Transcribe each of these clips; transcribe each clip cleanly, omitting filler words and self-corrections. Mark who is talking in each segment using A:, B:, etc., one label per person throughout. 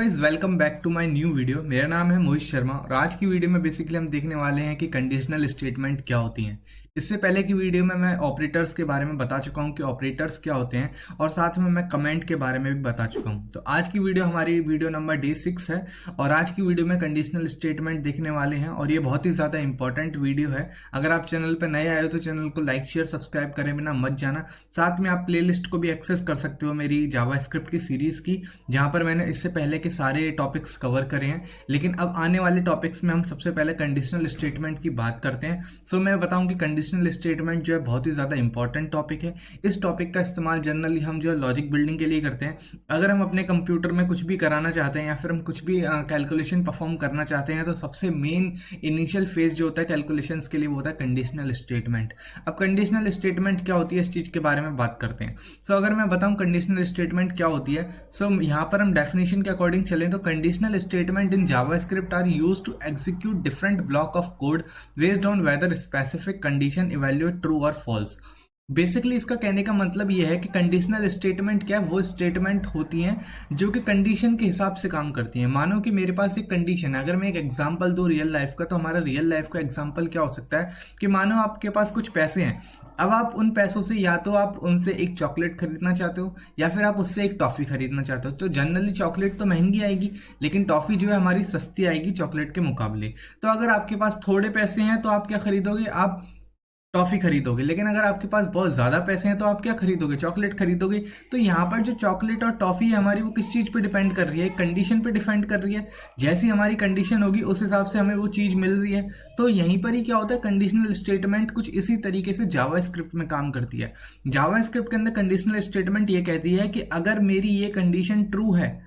A: Guys, welcome back to my new video. मेरा नाम है मोहित शर्मा और आज की वीडियो में बेसिकली हम देखने वाले हैं कि कंडीशनल स्टेटमेंट क्या होती हैं। इससे पहले की वीडियो में मैं ऑपरेटर्स के बारे में बता चुका हूं कि ऑपरेटर्स क्या होते हैं और साथ में मैं कमेंट के बारे में भी बता चुका हूं। तो आज की वीडियो हमारी वीडियो नंबर डे 6 है और आज की वीडियो में कंडीशनल स्टेटमेंट देखने वाले हैं और ये बहुत ही ज़्यादा इंपॉर्टेंट वीडियो है। अगर आप चैनल पर नए आए हो तो चैनल को लाइक शेयर सब्सक्राइब करें बिना मत जाना। साथ में आप प्ले को भी एक्सेस कर सकते हो मेरी जावास्क्रिप्ट की सीरीज़ की, जहाँ पर मैंने इससे पहले के सारे टॉपिक्स कवर करे हैं। लेकिन अब आने वाले टॉपिक्स में हम सबसे पहले कंडीशनल स्टेटमेंट की बात करते हैं। सो मैं बताऊं कि कंडीशनल स्टेटमेंट जो है बहुत ही ज़्यादा इंपॉर्टेंट टॉपिक है। इस टॉपिक का इस्तेमाल जनरली हम जो है लॉजिक बिल्डिंग के लिए करते हैं। अगर हम अपने कंप्यूटर में कुछ भी कराना चाहते हैं या फिर हम कुछ भी कैलकुलेशन परफॉर्म करना चाहते हैं तो सबसे मेन इनिशियल फेज जो होता है कैलकुलेशंस के लिए वो होता है कंडीशनल स्टेटमेंट। अब कंडीशनल स्टेटमेंट क्या होती है इस चीज़ के बारे में बात करते हैं। सो अगर मैं बताऊं कंडीशनल स्टेटमेंट क्या होती है, सो यहाँ पर हम डेफिनेशन के अकॉर्डिंग चलें तो conditional statement in JavaScript are used to execute different block of code based on whether specific condition evaluate true और फॉल्स। बेसिकली इसका कहने का मतलब यह है कि कंडीशनल स्टेटमेंट क्या है, वो स्टेटमेंट होती हैं जो कि कंडीशन के हिसाब से काम करती हैं। मानो कि मेरे पास एक कंडीशन है, अगर मैं एक एग्जांपल दूं रियल लाइफ का, तो हमारा रियल लाइफ का एग्जांपल क्या हो सकता है कि मानो आपके पास कुछ पैसे हैं। अब आप उन पैसों से या तो आप उनसे एक चॉकलेट खरीदना चाहते हो या फिर आप उससे एक टॉफी खरीदना चाहते हो। तो जनरली चॉकलेट तो महंगी आएगी लेकिन टॉफी जो है हमारी सस्ती आएगी चॉकलेट के मुकाबले। तो अगर आपके पास थोड़े पैसे हैं तो आप क्या खरीदोगे, आप टॉफी खरीदोगे। लेकिन अगर आपके पास बहुत ज्यादा पैसे हैं तो आप क्या खरीदोगे, चॉकलेट खरीदोगे। तो यहाँ पर जो चॉकलेट और टॉफी है हमारी वो किस चीज पे डिपेंड कर रही है, कंडीशन पे डिपेंड कर रही है। जैसी हमारी कंडीशन होगी उस हिसाब से हमें वो चीज मिल रही है। तो यहीं पर ही क्या होता है, कंडीशनल स्टेटमेंट कुछ इसी तरीके से जावास्क्रिप्ट में काम करती है। जावास्क्रिप्ट के अंदर कंडीशनल स्टेटमेंट ये कहती है कि अगर मेरी ये कंडीशन ट्रू है,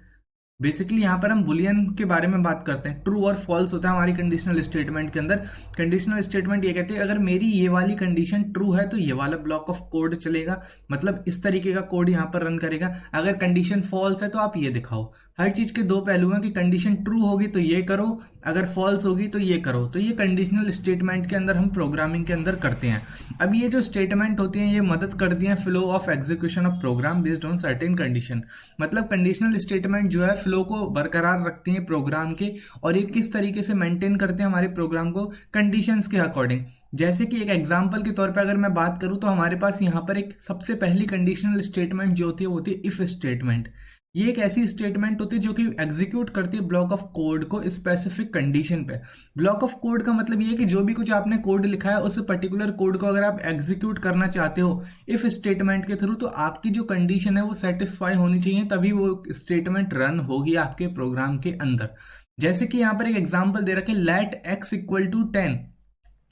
A: बेसिकली यहाँ पर हम बुलियन के बारे में बात करते हैं, ट्रू और फॉल्स होता है हमारी कंडीशनल स्टेटमेंट के अंदर। कंडीशनल स्टेटमेंट ये कहती है अगर मेरी ये वाली कंडीशन ट्रू है तो ये वाला ब्लॉक ऑफ कोड चलेगा, मतलब इस तरीके का कोड यहाँ पर रन करेगा। अगर कंडीशन फॉल्स है तो आप ये दिखाओ। हर चीज के दो पहलू हैं कि कंडीशन ट्रू होगी तो ये करो, अगर फॉल्स होगी तो ये करो। तो ये कंडीशनल स्टेटमेंट के अंदर हम प्रोग्रामिंग के अंदर करते हैं। अब ये जो स्टेटमेंट होती हैं ये मदद करती हैं flow of execution of program based on certain condition. मतलब कंडीशनल स्टेटमेंट जो है फ्लो को बरकरार रखती हैं प्रोग्राम के, और ये किस तरीके से मेंटेन करते हैं हमारे प्रोग्राम को कंडीशंस के अकॉर्डिंग। जैसे कि एक एग्जांपल के तौर पे अगर मैं बात करूं तो हमारे पास यहाँ पर एक सबसे पहली कंडीशनल स्टेटमेंट जो होती है वो होती है इफ स्टेटमेंट। ये एक ऐसी स्टेटमेंट होती है जो कि एग्जीक्यूट करती है ब्लॉक ऑफ कोड को स्पेसिफिक कंडीशन पे। ब्लॉक ऑफ कोड का मतलब ये है कि जो भी कुछ आपने कोड लिखा है उस पर्टिकुलर कोड को अगर आप एग्जीक्यूट करना चाहते हो इफ स्टेटमेंट के थ्रू, तो आपकी जो कंडीशन है वो सेटिस्फाई होनी चाहिए, तभी वो स्टेटमेंट रन होगी आपके प्रोग्राम के अंदर। जैसे कि यहाँ पर एक एग्जाम्पल दे रखा है, लेट एक्स इक्वल टू 10।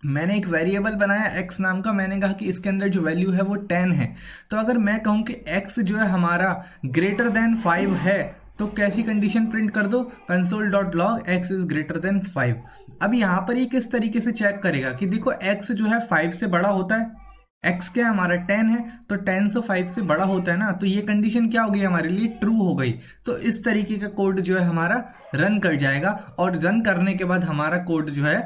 A: मैंने एक वेरिएबल बनाया x नाम का, मैंने कहा कि इसके अंदर जो वैल्यू है वो 10 है। तो अगर मैं कहूं कि x जो है हमारा ग्रेटर देन 5 है तो कैसी कंडीशन प्रिंट कर दो, console.log x is greater than 5। अब यहां पर ये किस तरीके से चेक करेगा कि देखो x जो है 5 से बड़ा होता है, x क्या है हमारा 10 है, तो 10 से 5 से बड़ा होता है ना, तो ये कंडीशन क्या हो गई हमारे लिए, ट्रू हो गई। तो इस तरीके का कोड जो है हमारा रन कर जाएगा और रन करने के बाद हमारा कोड जो है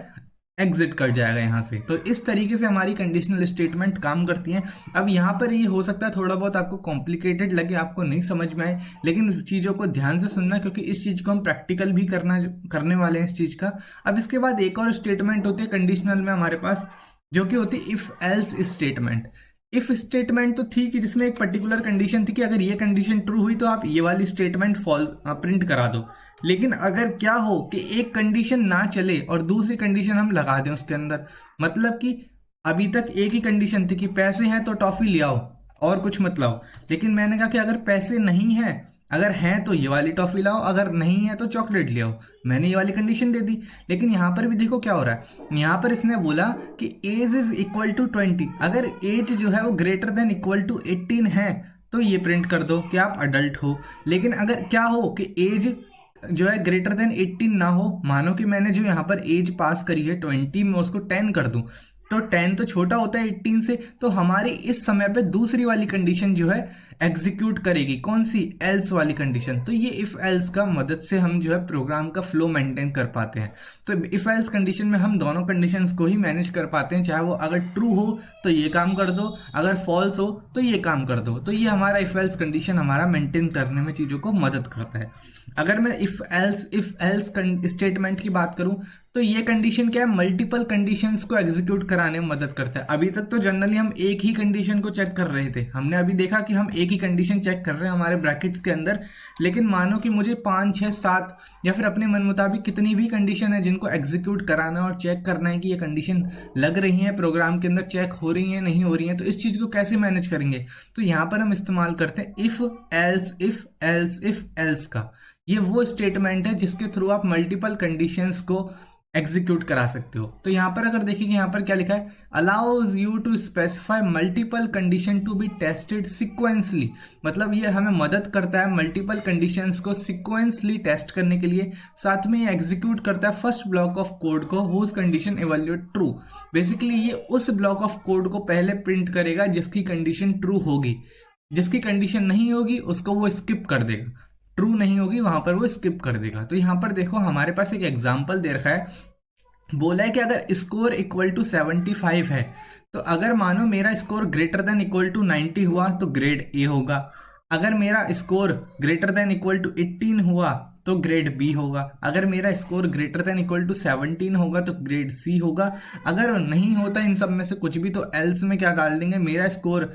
A: एग्जिट कर जाएगा यहाँ से। तो इस तरीके से हमारी कंडीशनल स्टेटमेंट काम करती हैं। अब यहाँ पर ये हो सकता है थोड़ा बहुत आपको कॉम्प्लिकेटेड लगे, आपको नहीं समझ में आए, लेकिन चीज़ों को ध्यान से सुनना क्योंकि इस चीज़ को हम प्रैक्टिकल भी करने वाले हैं इस चीज़ का। अब इसके बाद एक और स्टेटमेंट होती है कंडीशनल में हमारे पास, जो कि होती है if else statement. If statement तो थी कि जिसमें एक पर्टिकुलर कंडीशन थी कि अगर ये कंडीशन ट्रू हुई तो आप ये वाली स्टेटमेंट प्रिंट करा दो। लेकिन अगर क्या हो कि एक कंडीशन ना चले और दूसरी कंडीशन हम लगा दें उसके अंदर, मतलब कि अभी तक एक ही कंडीशन थी कि पैसे हैं तो टॉफी ले आओ और कुछ मत लाओ, लेकिन मैंने कहा कि अगर पैसे नहीं है, अगर हैं तो ये वाली टॉफी लाओ, अगर नहीं है तो चॉकलेट ले आओ। मैंने ये वाली कंडीशन दे दी। लेकिन यहाँ पर भी देखो क्या हो रहा है, यहाँ पर इसने बोला कि एज इज इक्वल टू 20। अगर एज जो है वो ग्रेटर देन इक्वल टू 18 है तो ये प्रिंट कर दो कि आप अडल्ट हो। लेकिन अगर क्या हो कि एज जो है ग्रेटर देन 18 ना हो, मानो कि मैंने जो यहाँ पर एज पास करी है 20 में उसको 10 कर दूं, तो 10 तो छोटा होता है 18 से, तो हमारी इस समय पे दूसरी वाली कंडीशन जो है एग्जीक्यूट करेगी कौन सी, एल्स वाली कंडीशन। तो ये इफ एल्स का मदद से हम जो है प्रोग्राम का फ्लो मेंटेन कर पाते हैं। तो इफ एल्स कंडीशन में हम दोनों कंडीशंस को ही मैनेज कर पाते हैं, चाहे वो अगर ट्रू हो तो ये काम कर दो, अगर फॉल्स हो तो ये काम कर दो। तो ये हमारा इफ एल्स कंडीशन हमारा मेंटेन करने में चीजों को मदद करता है। अगर मैं इफ एल्स स्टेटमेंट की बात करूं तो ये कंडीशन क्या है, मल्टीपल कंडीशंस को एग्जीक्यूट कराने में मदद करता है। अभी तक तो जनरली हम एक ही कंडीशन को चेक कर रहे थे, हमने अभी देखा कि हम एक ही कंडीशन चेक कर रहे हैं हमारे ब्रैकेट्स के अंदर, लेकिन मानो कि मुझे 5, 6, 7 या फिर अपने मन मुताबिक कितनी भी कंडीशन है जिनको एग्जीक्यूट कराना और चेक करना है कि ये कंडीशन लग रही है प्रोग्राम के अंदर, चेक हो रही है नहीं हो रही है, तो इस चीज को कैसे मैनेज करेंगे। तो यहाँ पर हम इस्तेमाल करते हैं इफ एल्स का। ये वो स्टेटमेंट है जिसके थ्रू आप मल्टीपल कंडीशंस को एग्जीक्यूट करा सकते हो। तो यहां पर अगर देखेंगे यहां पर क्या लिखा है, allows you to specify multiple condition to be tested sequentially. मतलब ये हमें मदद करता है मल्टीपल कंडीशंस को सिक्वेंसली टेस्ट करने के लिए। साथ में ये एग्जीक्यूट करता है फर्स्ट ब्लॉक ऑफ कोड को whose condition evaluate true. Basically ये उस ब्लॉक ऑफ कोड को पहले प्रिंट करेगा जिसकी कंडीशन ट्रू होगी, जिसकी कंडीशन नहीं होगी उसको वो स्किप कर देगा, ट्रू नहीं होगी वहां पर वो स्किप कर देगा। तो यहां पर देखो हमारे पास एक एग्जांपल दे रखा है, बोला है कि अगर स्कोर इक्वल टू 75 है तो अगर मानो मेरा score greater than equal to 90 हुआ तो ग्रेड ए होगा, अगर मेरा score greater than equal to 18 हुआ तो ग्रेड बी होगा, अगर मेरा score greater than equal to 17 होगा तो ग्रेड सी होगा, अगर नहीं होता इन सब में से कुछ भी तो एल्स में क्या डाल देंगे, मेरा स्कोर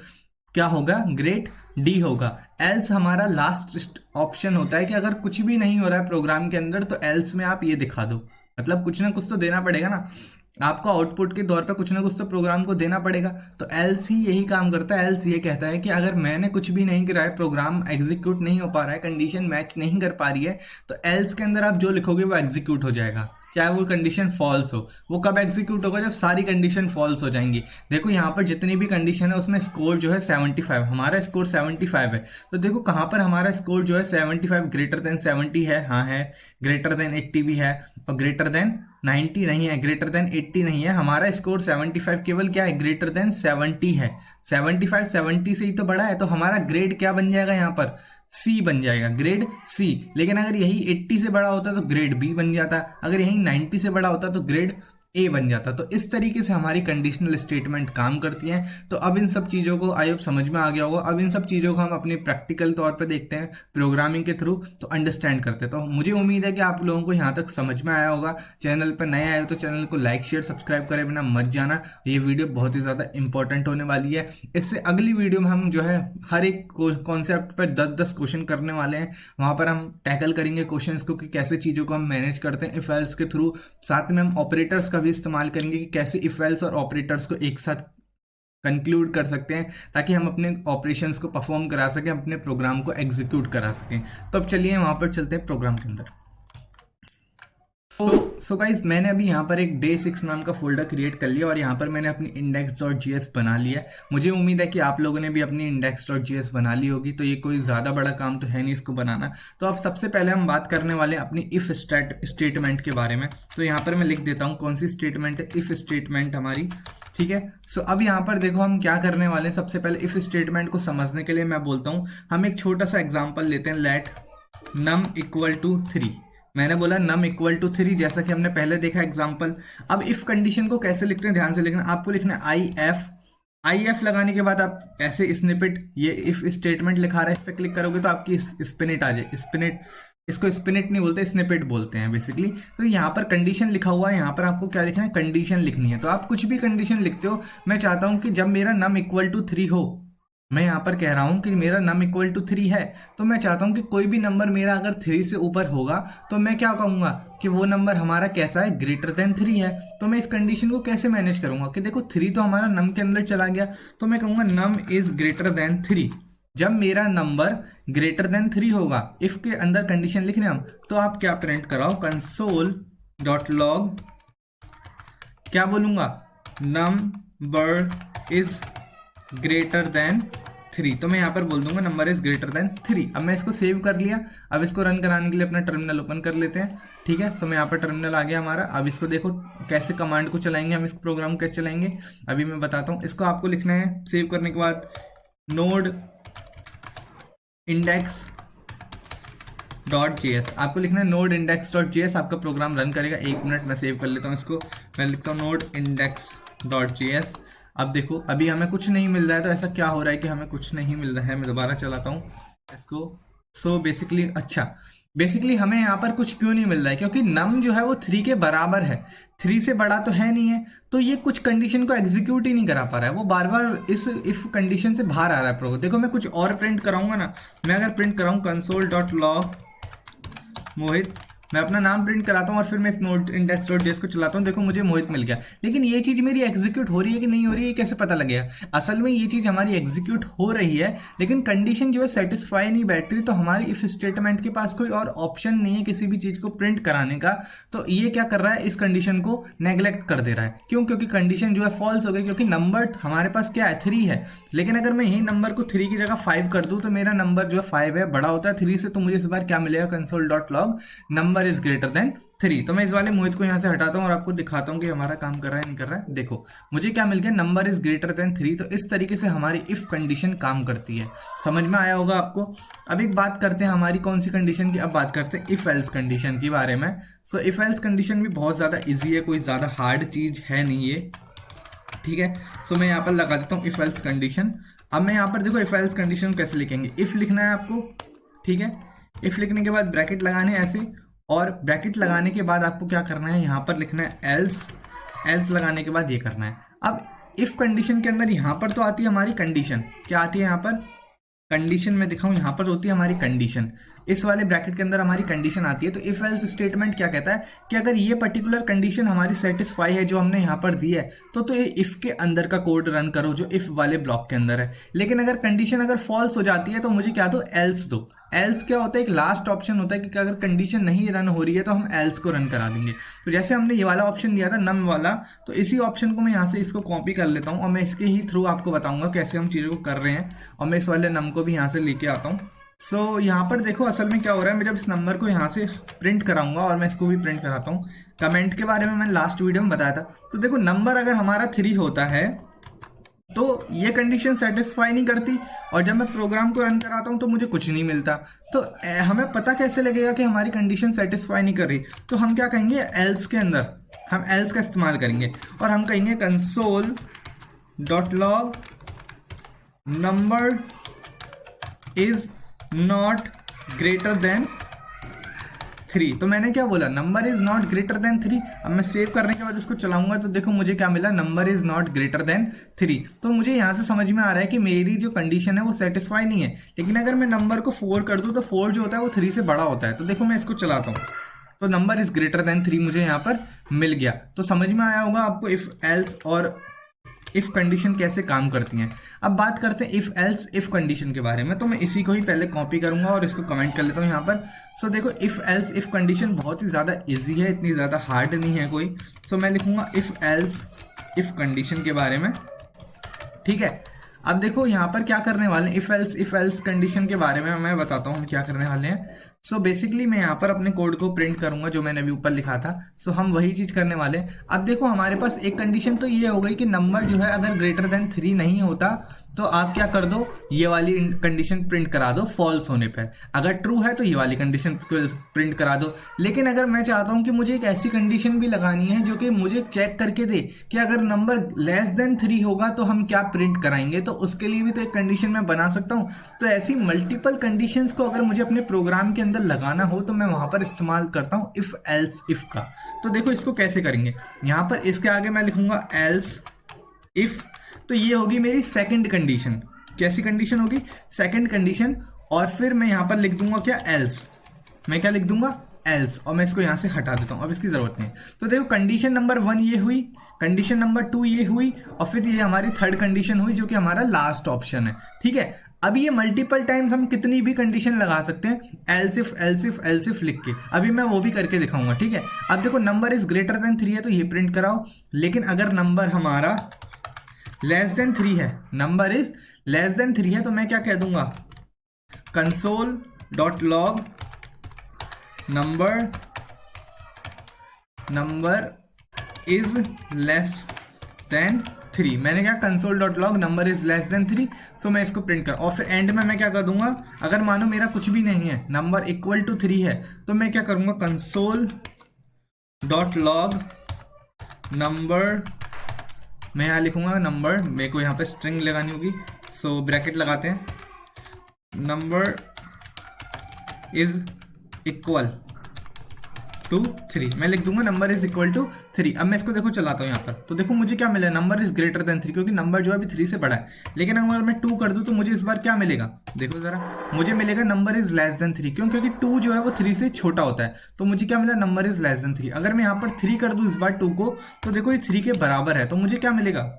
A: क्या होगा, ग्रेड डी होगा। एल्स हमारा लास्ट ऑप्शन होता है कि अगर कुछ भी नहीं हो रहा है प्रोग्राम के अंदर तो एल्स में आप ये दिखा दो, मतलब कुछ ना कुछ तो देना पड़ेगा ना, आपको आउटपुट के तौर पे कुछ ना कुछ तो प्रोग्राम को देना पड़ेगा। तो एल्स ही यही काम करता है। एल्स ये कहता है कि अगर मैंने कुछ भी नहीं करा है, प्रोग्राम एग्जीक्यूट नहीं हो पा रहा है, कंडीशन मैच नहीं कर पा रही है, तो एल्स के अंदर आप जो लिखोगे वो एग्जीक्यूट हो जाएगा, चाहे वो कंडीशन फॉल्स हो। वो कब एग्जीक्यूट होगा, जब सारी कंडीशन फॉल्स हो जाएंगी। देखो यहाँ पर जितनी भी कंडीशन है उसमें स्कोर जो है 75, हमारा स्कोर 75 है। तो देखो कहाँ पर हमारा स्कोर जो है 75 ग्रेटर देन 70 है, हाँ है, ग्रेटर देन 80 भी है, और ग्रेटर देन 90 नहीं है, ग्रेटर देन 80 नहीं है। हमारा स्कोर 75 केवल क्या है, ग्रेटर देन 70 है। 75 70 से ही तो बड़ा है, तो हमारा ग्रेड क्या बन जाएगा यहाँ पर, सी बन जाएगा, ग्रेड सी। लेकिन अगर यही 80 से बड़ा होता तो ग्रेड बी बन जाता, अगर यही 90 से बड़ा होता तो ग्रेड ए बन जाता। तो इस तरीके से हमारी कंडीशनल स्टेटमेंट काम करती हैं। तो अब इन सब चीज़ों को आई होप समझ में आ गया होगा। अब इन सब चीज़ों को हम अपने प्रैक्टिकल तौर पे देखते हैं प्रोग्रामिंग के थ्रू, तो अंडरस्टैंड करते हैं। तो मुझे उम्मीद है कि आप लोगों को यहाँ तक समझ में आया होगा। चैनल पर नए आए हो तो चैनल को लाइक शेयर सब्सक्राइब करे बिना मत जाना, ये वीडियो बहुत ही ज़्यादा इंपॉर्टेंट होने वाली है। इससे अगली वीडियो में हम जो है हर एक कॉन्सेप्ट पर 10-10 क्वेश्चन करने वाले हैं। वहाँ पर हम टैकल करेंगे क्वेश्चन को कि कैसे चीज़ों को हम मैनेज करते हैं इफ एल्स के थ्रू। साथ में हम ऑपरेटर्स का भी इस्तेमाल करेंगे कि कैसे इफ एल्स और ऑपरेटर्स को एक साथ कंक्लूड कर सकते हैं ताकि हम अपने ऑपरेशंस को परफॉर्म करा सकें, अपने प्रोग्राम को एग्जीक्यूट करा सकें। तो अब चलिए वहां पर चलते हैं प्रोग्राम के अंदर। सो गाइज मैंने अभी यहाँ पर एक डे 6 नाम का फोल्डर क्रिएट कर लिया और यहाँ पर मैंने अपनी index.js बना लिया। मुझे उम्मीद है कि आप लोगों ने भी अपनी index.js बना ली होगी, तो ये कोई ज़्यादा बड़ा काम तो है नहीं इसको बनाना। तो अब सबसे पहले हम बात करने वाले हैं अपनी इफ स्टेटमेंट के बारे में। तो यहाँ पर मैं लिख देता हूँ कौन सी स्टेटमेंट है, इफ स्टेटमेंट हमारी, ठीक है। सो अब यहाँ पर देखो हम क्या करने वाले हैं। सबसे पहले इफ स्टेटमेंट को समझने के लिए मैं बोलता हूँ हम एक छोटा सा एग्जाम्पल लेते हैं, लेट num इक्वल टू 3। मैंने बोला num इक्वल टू 3, जैसा कि हमने पहले देखा एग्जाम्पल। अब इफ कंडीशन को कैसे लिखते हैं ध्यान से लिखना, आपको लिखना है IF लगाने के बाद आप ऐसे स्निपेट, ये इफ स्टेटमेंट लिखा रहा है, इस पर क्लिक करोगे तो आपकी स्पिनिट आ जाए। स्पिनिट, इसको स्पिनिट नहीं बोलते, स्निपेट बोलते हैं बेसिकली। तो यहाँ पर कंडीशन लिखा हुआ है, यहाँ पर आपको क्या लिखना है, कंडीशन लिखनी है। तो आप कुछ भी कंडीशन लिखते हो। मैं चाहता हूँ कि जब मेरा num इक्वल टू 3 हो, मैं यहाँ पर कह रहा हूँ कि मेरा num इक्वल टू 3 है, तो मैं चाहता हूँ कि कोई भी नंबर मेरा अगर 3 से ऊपर होगा तो मैं क्या कहूँगा कि वो नंबर हमारा कैसा है, ग्रेटर देन 3 है। तो मैं इस कंडीशन को कैसे मैनेज करूँगा कि देखो 3 तो हमारा num के अंदर चला गया, तो मैं कहूँगा num इज ग्रेटर देन 3। जब मेरा नंबर ग्रेटर देन 3 होगा, इफ के अंदर कंडीशन लिखने हम, तो आप क्या प्रिंट कराओ, console.log, क्या बोलूँगा, नंबर इज ग्रेटर देन 3। तो मैं यहाँ पर बोल दूंगा नंबर इज ग्रेटर देन 3। अब मैं इसको सेव कर लिया। अब इसको रन कराने के लिए अपना टर्मिनल ओपन कर लेते हैं, ठीक है। तो मैं यहाँ पर टर्मिनल आ गया हमारा। अब इसको देखो कैसे कमांड को चलाएंगे हम, इस प्रोग्राम कैसे चलाएंगे अभी मैं बताता हूँ। इसको आपको लिखना है सेव करने के बाद नोड इंडेक्स डॉट जेएस आपको लिखना है, नोड इंडेक्स डॉट जेएस आपका प्रोग्राम रन करेगा। 1 मिनट मैं सेव कर लेता हूँ इसको। मैं लिखता हूँ नोड इंडेक्स डॉट जेएस। अब देखो अभी हमें कुछ नहीं मिल रहा है, तो ऐसा क्या हो रहा है कि हमें कुछ नहीं मिल रहा है। मैं दोबारा चलाता हूँ इसको। सो बेसिकली बेसिकली हमें यहाँ पर कुछ क्यों नहीं मिल रहा है, क्योंकि नम जो है वो 3 के बराबर है, 3 से बड़ा तो है नहीं है, तो ये कुछ कंडीशन को एग्जीक्यूट ही नहीं करा पा रहा है, वो बार बार इस इफ कंडीशन से बाहर आ रहा है प्रोग्राम। देखो मैं कुछ और प्रिंट कराऊंगा ना, मैं अगर प्रिंट कराऊँ कंसोल डॉट लॉग मोहित, मैं अपना नाम प्रिंट कराता हूँ और फिर मैं इस नोट इंडेक्स डॉट जेएस को चलाता हूँ, देखो मुझे मोहित मिल गया। लेकिन ये चीज़ मेरी एग्जीक्यूट हो रही है कि नहीं हो रही है, कैसे पता लगेगा? असल में ये चीज़ हमारी एग्जीक्यूट हो रही है, लेकिन कंडीशन जो है सेटिस्फाई नहीं बैठ रही। तो हमारी इफ स्टेटमेंट के पास कोई और ऑप्शन नहीं है किसी भी चीज़ को प्रिंट कराने का। तो ये क्या कर रहा है, इस कंडीशन को नेग्लेक्ट कर दे रहा है। क्यों? क्योंकि कंडीशन जो है फॉल्स हो गई, क्योंकि नंबर हमारे पास क्या है, 3 है। लेकिन अगर मैं यही नंबर को 3 की जगह 5 कर दूं, तो मेरा नंबर जो है 5 है, बड़ा होता है 3 से। तो मुझे इस बार क्या मिलेगा, console dot log number is greater than 3। तो मैं इस वाले मोहित को यहाँ से हटाता हूँ और आपको दिखाता हूँ कि हमारा काम कर रहा है नहीं कर रहा है। देखो मुझे क्या मिल गया, नंबर इज ग्रेटर देन 3। तो इस तरीके से हमारी इफ कंडीशन काम करती है। समझ में आया होगा आपको। अब एक बात करते हैं हमारी कौन सी कंडीशन की, अब बात करते हैं इफ एल्स कंडीशन के बारे में। सो इफ एल्स कंडीशन भी बहुत ज्यादा ईजी है, कोई ज्यादा हार्ड चीज है नहीं ये, ठीक है। सो मैं यहाँ पर लगा देता हूँ इफ एल्स कंडीशन। अब मैं यहाँ पर देखो इफ एल्स कंडीशन कैसे लिखेंगे, इफ लिखना है आपको, ठीक है। इफ लिखने के बाद ब्रैकेट लगाने हैं ऐसे, और ब्रैकेट लगाने के बाद आपको क्या करना है, यहाँ पर लिखना है एल्स। एल्स लगाने के बाद ये करना है। अब इफ कंडीशन के अंदर यहाँ पर तो आती है हमारी कंडीशन, क्या आती है यहाँ पर कंडीशन, में दिखाऊं यहाँ पर होती है हमारी कंडीशन। इस वाले ब्रैकेट के अंदर हमारी कंडीशन आती है। तो इफ एल्स स्टेटमेंट क्या कहता है कि अगर ये पर्टिकुलर कंडीशन हमारी सेटिस्फाई है जो हमने यहाँ पर दी है, तो ये इफ के अंदर का कोड रन करो जो इफ वाले ब्लॉक के अंदर है। लेकिन अगर कंडीशन अगर फॉल्स हो जाती है तो मुझे क्या दो, एल्स दो। एल्स क्या होता है, एक लास्ट ऑप्शन होता है कि अगर कंडीशन नहीं रन हो रही है तो हम एल्स को रन करा देंगे। तो जैसे हमने ये वाला ऑप्शन दिया था नम वाला, तो इसी ऑप्शन को मैं यहाँ से इसको कॉपी कर लेता हूँ और मैं इसके ही थ्रू आपको बताऊंगा कैसे हम चीज़ों को कर रहे हैं। और मैं इस वाले नम को भी यहाँ से लेके आता हूँ। सो यहाँ पर देखो असल में क्या हो रहा है, मैं जब इस नंबर को यहाँ से प्रिंट कराऊंगा, और मैं इसको भी प्रिंट कराता हूँ। कमेंट के बारे में मैंने लास्ट वीडियो में बताया था। तो देखो नंबर अगर हमारा 3 होता है तो ये कंडीशन सेटिस्फाई नहीं करती, और जब मैं प्रोग्राम को रन कराता हूँ तो मुझे कुछ नहीं मिलता। तो हमें पता कैसे लगेगा कि हमारी कंडीशन सेटिस्फाई नहीं कर रही? तो हम क्या कहेंगे, एल्स के अंदर हम एल्स का इस्तेमाल करेंगे और हम कहेंगे console dot log number is not greater than 3। तो मैंने क्या बोला, number is not greater than 3। अब मैं सेव करने के बाद इसको चलाऊंगा तो देखो मुझे क्या मिला, number is not greater than 3। तो मुझे यहाँ से समझ में आ रहा है कि मेरी जो कंडीशन है वो सेटिस्फाई नहीं है। लेकिन अगर मैं नंबर को 4 कर दूं तो 4 जो होता है वो 3 से बड़ा होता है। तो देखो मैं इसको चलाता हूँ तो नंबर इज ग्रेटर देन 3 मुझे यहाँ पर मिल गया। तो समझ में आया होगा आपको इफ एल्स और इफ कंडीशन कैसे काम करती हैं। अब बात करते हैं इफ एल्स इफ कंडीशन के बारे में। तो मैं इसी को ही पहले कॉपी करूंगा और इसको कमेंट कर लेता हूं यहाँ पर। सो देखो इफ एल्स इफ कंडीशन बहुत ही ज़्यादा इजी है, इतनी ज़्यादा हार्ड नहीं है कोई। सो मैं लिखूंगा इफ एल्स इफ कंडीशन के बारे में, ठीक है। अब देखो यहाँ पर क्या करने वाले हैं, इफ एल्स कंडीशन के बारे में मैं बताता हूँ हम क्या करने वाले हैं। सो बेसिकली मैं यहाँ पर अपने कोड को प्रिंट करूंगा जो मैंने अभी ऊपर लिखा था। सो हम वही चीज करने वाले हैं। अब देखो हमारे पास एक कंडीशन तो ये हो गई कि नंबर जो है अगर ग्रेटर देन 3 नहीं होता तो आप क्या कर दो, ये वाली कंडीशन प्रिंट करा दो फॉल्स होने पर। अगर ट्रू है तो ये वाली कंडीशन प्रिंट करा दो। लेकिन अगर मैं चाहता हूं कि मुझे एक ऐसी कंडीशन भी लगानी है जो कि मुझे चेक करके दे कि अगर नंबर लेस देन 3 होगा तो हम क्या प्रिंट कराएंगे, तो उसके लिए भी तो एक कंडीशन मैं बना सकता हूं। तो ऐसी मल्टीपल कंडीशंस को अगर मुझे अपने प्रोग्राम के अंदर लगाना हो तो मैं वहां पर इस्तेमाल करता हूं इफ एल्स इफ का। तो देखो इसको कैसे करेंगे, यहां पर इसके आगे मैं लिखूंगा एल्स इफ। तो ये होगी मेरी सेकंड कंडीशन। कैसी कंडीशन होगी, सेकंड कंडीशन। और फिर मैं यहां पर लिख दूंगा क्या, एल्स। मैं क्या लिख दूंगा, एल्स। और मैं इसको यहां से हटा देता हूं, अब इसकी जरूरत नहीं। तो देखो कंडीशन नंबर 1 ये हुई, कंडीशन नंबर 2 ये हुई, और फिर ये हमारी थर्ड कंडीशन हुई जो कि हमारा लास्ट ऑप्शन है, ठीक है। अब ये मल्टीपल टाइम्स हम कितनी भी कंडीशन लगा सकते हैं, एल्सिफ एल्सिफ एल्सिफ लिख के। अभी मैं वो भी करके दिखाऊंगा, ठीक है। अब देखो नंबर इज ग्रेटर देन 3 है तो ये प्रिंट कराओ। लेकिन अगर नंबर हमारा लेस देन 3 है, नंबर इज लेस देन 3 है, तो मैं क्या कह दूंगा, console dot log number is less than 3। मैंने क्या console dot log number is less than 3, सो मैं इसको प्रिंट कर, और फिर एंड में मैं क्या कर दूंगा, अगर मानो मेरा कुछ भी नहीं है, नंबर इक्वल टू 3 है, तो मैं क्या करूंगा, कंसोल डॉट लॉग नंबर, मैं यहाँ लिखूंगा नंबर, मेरे को यहाँ पे स्ट्रिंग लगानी होगी, सो ब्रैकेट लगाते हैं, नंबर इज इक्वल टू 3, मैं लिख दूंगा नंबर इज इक्वल टू 3। अब मैं इसको देखो चलाता हूँ यहाँ पर, तो देखो मुझे क्या मिला, नंबर इज ग्रेटर देन 3, क्योंकि नंबर जो है अभी 3 से बड़ा है। लेकिन अगर मैं 2 कर दूँ तो मुझे इस बार क्या मिलेगा, देखो जरा, मुझे मिलेगा नंबर इज लेस देन 3, क्यों, क्योंकि 2 जो है वो 3 से छोटा होता है। तो मुझे क्या मिला, नंबर इज लेस देन 3। अगर मैं यहाँ पर 3 कर दूँ इस बार 2 को, तो देखो ये 3 के बराबर है, तो मुझे क्या मिलेगा,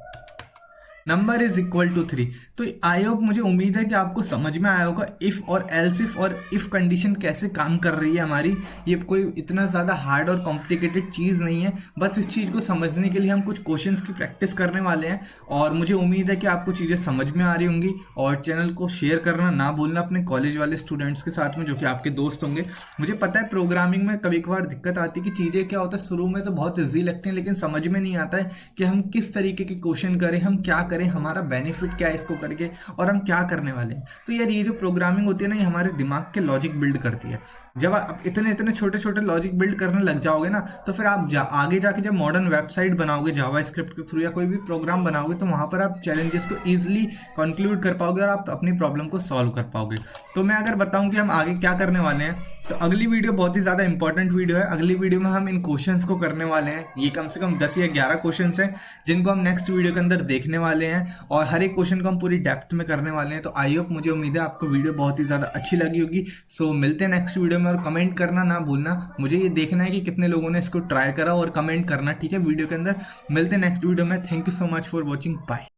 A: नंबर इज इक्वल टू 3। तो आई होप, मुझे उम्मीद है कि आपको समझ में आया होगा इफ और एल्स इफ और इफ कंडीशन कैसे काम कर रही है हमारी। ये कोई इतना ज़्यादा हार्ड और कॉम्प्लिकेटेड चीज़ नहीं है, बस इस चीज़ को समझने के लिए हम कुछ क्वेश्चंस की प्रैक्टिस करने वाले हैं। और मुझे उम्मीद है कि आपको चीज़ें समझ में आ रही होंगी, और चैनल को शेयर करना ना भूलना अपने कॉलेज वाले स्टूडेंट्स के साथ में, जो कि आपके दोस्त होंगे। मुझे पता है प्रोग्रामिंग में कभी कभार दिक्कत आती है कि चीज़ें क्या होता है, शुरू में तो बहुत ईजी लगती हैं, लेकिन समझ में नहीं आता है कि हम किस तरीके के क्वेश्चन करें, हम क्या करें, हमारा बेनिफिट क्या है इसको करके, और हम क्या करने वाले हैं। तो यार ये जो प्रोग्रामिंग होती है ना, ये हमारे दिमाग के लॉजिक बिल्ड करती है। जब आप इतने इतने छोटे छोटे लॉजिक बिल्ड करने लग जाओगे ना, तो फिर आप आगे जाके जब मॉडर्न वेबसाइट बनाओगे जावा स्क्रिप्ट के थ्रू, या कोई भी प्रोग्राम बनाओगे, तो वहां पर आप चैलेंजेस को ईजिली कंक्लूड कर पाओगे और आप अपनी प्रॉब्लम को सॉल्व कर पाओगे। तो मैं अगर बताऊं कि हम आगे क्या करने वाले हैं, तो अगली वीडियो बहुत ही ज़्यादा इंपॉर्टेंट वीडियो है। अगली वीडियो में हम इन क्वेश्चंस को करने वाले हैं। ये कम से कम 10 या 11 क्वेश्चंस हैं, जिनको हम नेक्स्ट वीडियो के अंदर देखने वाले हैं, और हर एक क्वेश्चन को हम पूरी डेप्थ में करने वाले हैं। तो आई होप, मुझे उम्मीद है आपको वीडियो बहुत ही ज़्यादा अच्छी लगी होगी। सो मिलते हैं नेक्स्ट वीडियो में, और कमेंट करना ना भूलना। मुझे ये देखना है कि कितने लोगों ने इसको ट्राई करा, और कमेंट करना, ठीक है, वीडियो के अंदर। मिलते हैं नेक्स्ट वीडियो में। Thank you so much for watching, bye.